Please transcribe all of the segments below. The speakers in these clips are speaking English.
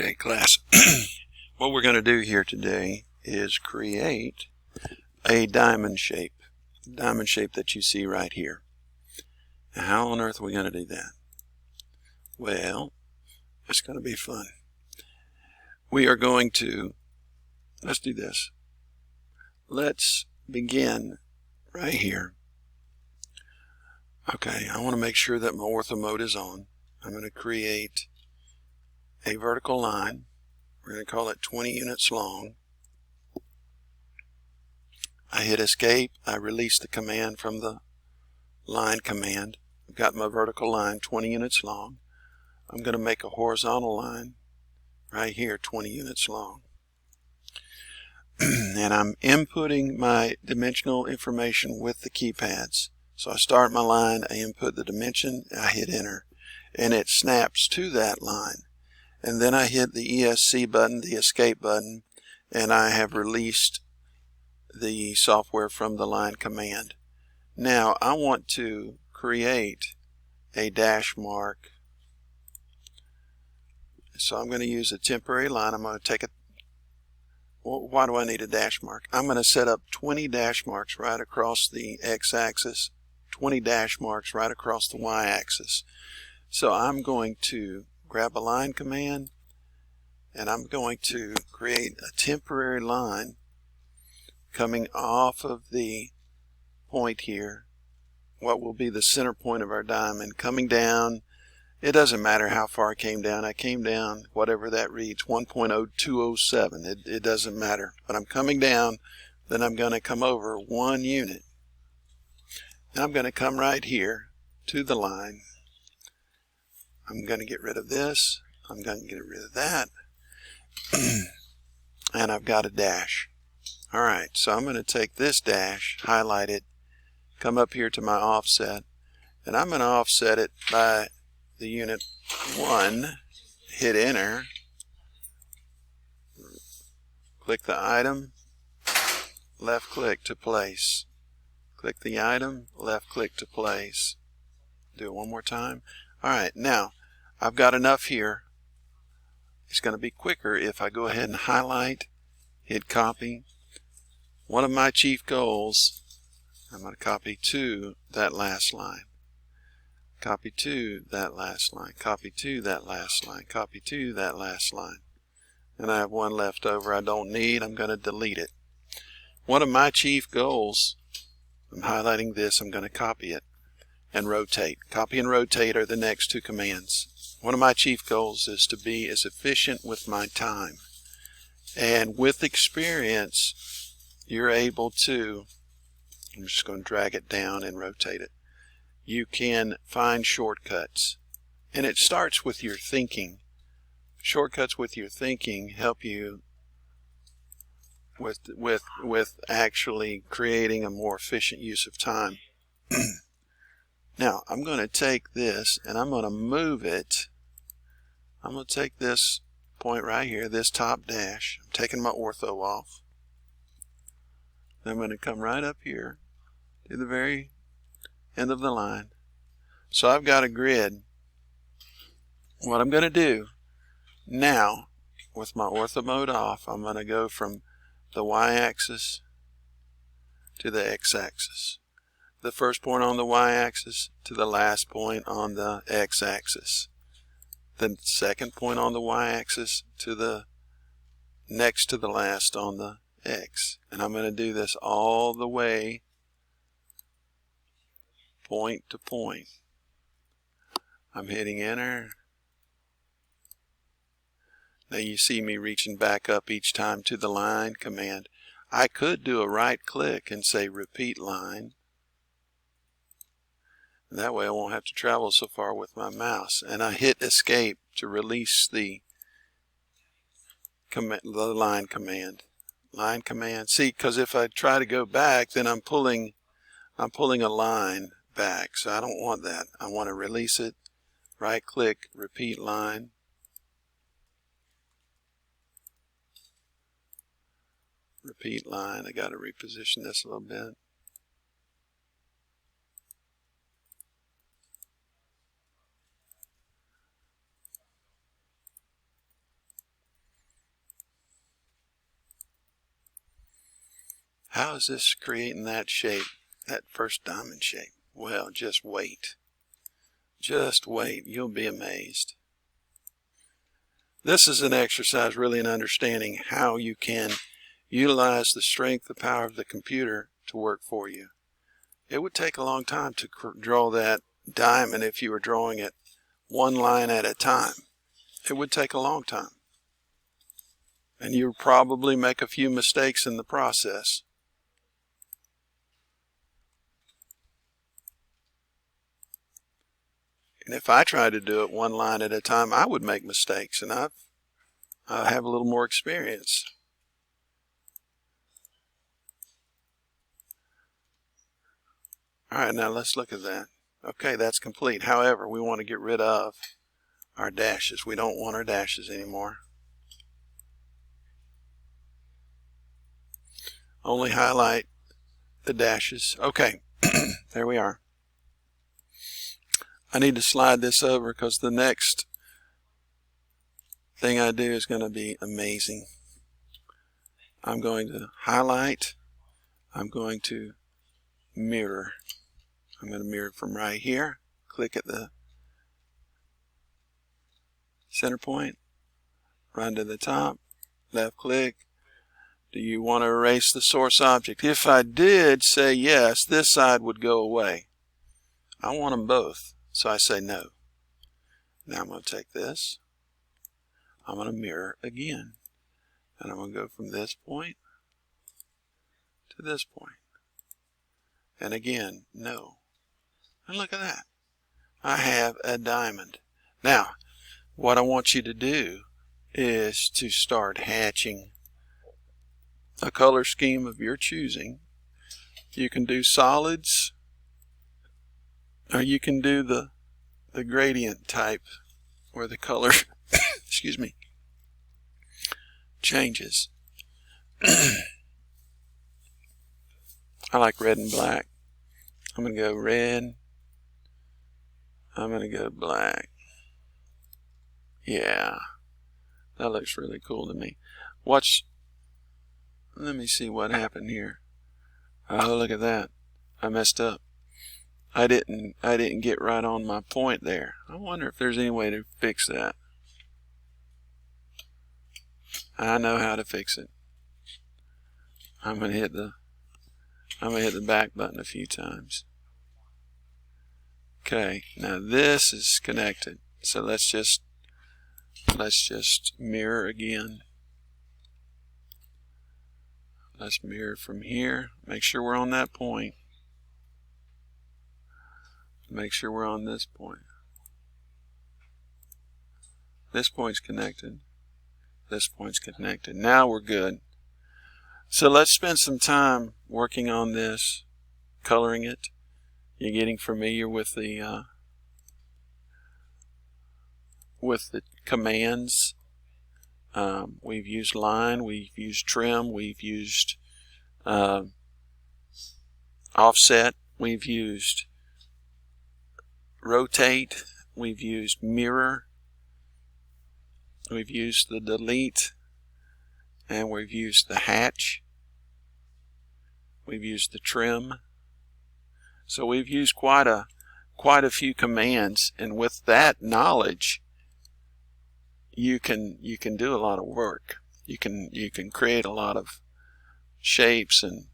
Okay, class. What we're going to do here today is create a diamond shape. Diamond shape that you see right here. Now, how on earth are we going to do that? Well, it's going to be fun. We are going to, let's do this. Let's begin right here. Okay, I want to make sure that my ortho mode is on. I'm going to create a vertical line. We're going to call it 20 units long. I hit escape. I release the command from the line command. I've got my vertical line 20 units long. I'm going to make a horizontal line right here 20 units long. And I'm inputting my dimensional information with the keypads. So I start my line, I input the dimension, I hit enter, and it snaps to that line. And then I hit the ESC button, the escape button, and I have released the software from the line command. Now I want to create a dash mark. So I'm going to use a temporary line. I'm going to take it. Well, why do I need a dash mark? I'm going to set up 20 dash marks right across the x-axis, 20 dash marks right across the y-axis. So I'm going to grab a line command, and I'm going to create a temporary line coming off of the point here, what will be the center point of our diamond, coming down. It doesn't matter how far I came down. I came down, whatever that reads, 1.0207. It doesn't matter. But I'm coming down, then I'm going to come over 1 unit. And I'm going to come right here to the line. I'm going to get rid of this. I'm going to get rid of that. And I've got a dash. Alright, so I'm going to take this dash, highlight it, come up here to my offset, and I'm going to offset it by the unit 1, hit enter, click the item, left click to place, click the item, left click to place. Do it one more time. Alright, now I've got enough here. It's going to be quicker if I go ahead and highlight, hit copy. One of my chief goals, I'm going to copy to that last line. Copy to that last line, copy to that last line, copy to that last line. And I have one left over I don't need. I'm going to delete it. One of my chief goals, I'm highlighting this, I'm going to copy it and rotate. Copy and rotate are the next two commands. One of my chief goals is to be as efficient with my time. And with experience, you're able to, I'm just going to drag it down and rotate it. You can find shortcuts, and it starts with your thinking. Shortcuts with your thinking help you with actually creating a more efficient use of time. Now I'm going to take this and I'm going to move it. I'm going to take this point right here, this top dash. I'm taking my ortho off. I'm going to come right up here to the very end of the line. So I've got a grid. What I'm going to do now, with my ortho mode off, I'm going to go from the y-axis to the x-axis. The first point on the y-axis to the last point on the x-axis. The second point on the y-axis to the next to the last on the x. And I'm going to do this all the way point to point. I'm hitting enter. Now you see me reaching back up each time to the line command. I could do a right click and say repeat line. And that way I won't have to travel so far with my mouse. And I hit escape to release the line command. Line command. See, because if I try to go back, then I'm pulling a line back. So I don't want that. I want to release it. Right click, repeat line. Repeat line. I got to reposition this a little bit. How is this creating that shape, that first diamond shape? Well, just wait. Just wait. You'll be amazed. This is an exercise really in understanding how you can utilize the strength, the power of the computer to work for you. It would take a long time to draw that diamond if you were drawing it one line at a time. It would take a long time. And you would probably make a few mistakes in the process. And if I tried to do it one line at a time, I would make mistakes, and I have a little more experience. All right, now let's look at that. Okay, that's complete. However, we want to get rid of our dashes. We don't want our dashes anymore. Only highlight the dashes. Okay, there we are. I need to slide this over because the next thing I do is going to be amazing. I'm going to highlight. I'm going to mirror. I'm going to mirror from right here. Click at the center point. Run to the top. Left click. Do you want to erase the source object? If I did say yes, this side would go away. I want them both. So I say no. Now I'm going to take this. I'm going to mirror again. And I'm going to go from this point to this point. And again, no. And look at that. I have a diamond. Now, what I want you to do is to start hatching a color scheme of your choosing. You can do solids, or you can do the gradient type where the color excuse me, changes. I like red and black. I'm going to go red. I'm going to go black. Yeah, that looks really cool to me. Watch. Let me see what happened here. Oh, look at that. I messed up. I didn't get right on my point there. I wonder if there's any way to fix that. I know how to fix it. I'm gonna hit the back button a few times. Okay, now this is connected. So let's just mirror again. Let's mirror from here. Make sure we're on that point. Make sure we're on this point. This point's connected. This point's connected. Now we're good. So let's spend some time working on this, coloring it. You're getting familiar with the commands. We've used line, we've used trim, we've used offset, we've used rotate, we've used mirror, we've used the delete, and we've used the hatch, we've used the trim. So we've used quite a few commands, and with that knowledge you can do a lot of work. You can create a lot of shapes and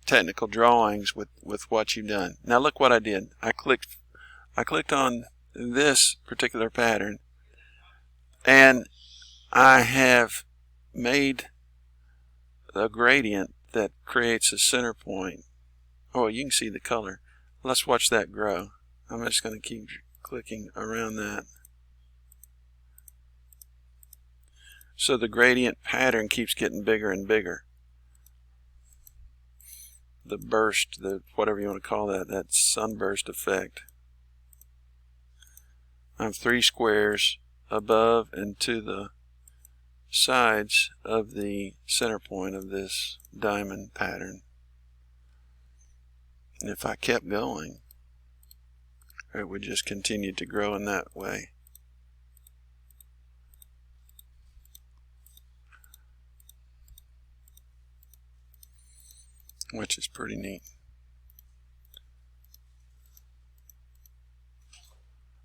technical drawings with what you've done. Now look what I did. I clicked on this particular pattern, and I have made a gradient that creates a center point. Oh, you can see the color. Let's watch that grow. I'm just going to keep clicking around that. So the gradient pattern keeps getting bigger and bigger. The burst, whatever you want to call that sunburst effect. I have 3 squares above and to the sides of the center point of this diamond pattern. And if I kept going, it would just continue to grow in that way. which is pretty neat.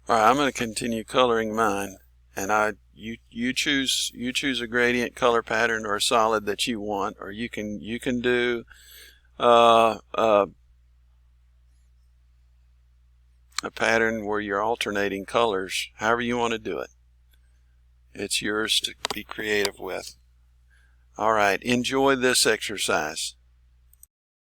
Alright, I'm going to continue coloring mine, and you choose a gradient color pattern or a solid that you want, or you can do a pattern where you're alternating colors. However you want to do it, it's yours to be creative with. Alright, enjoy this exercise.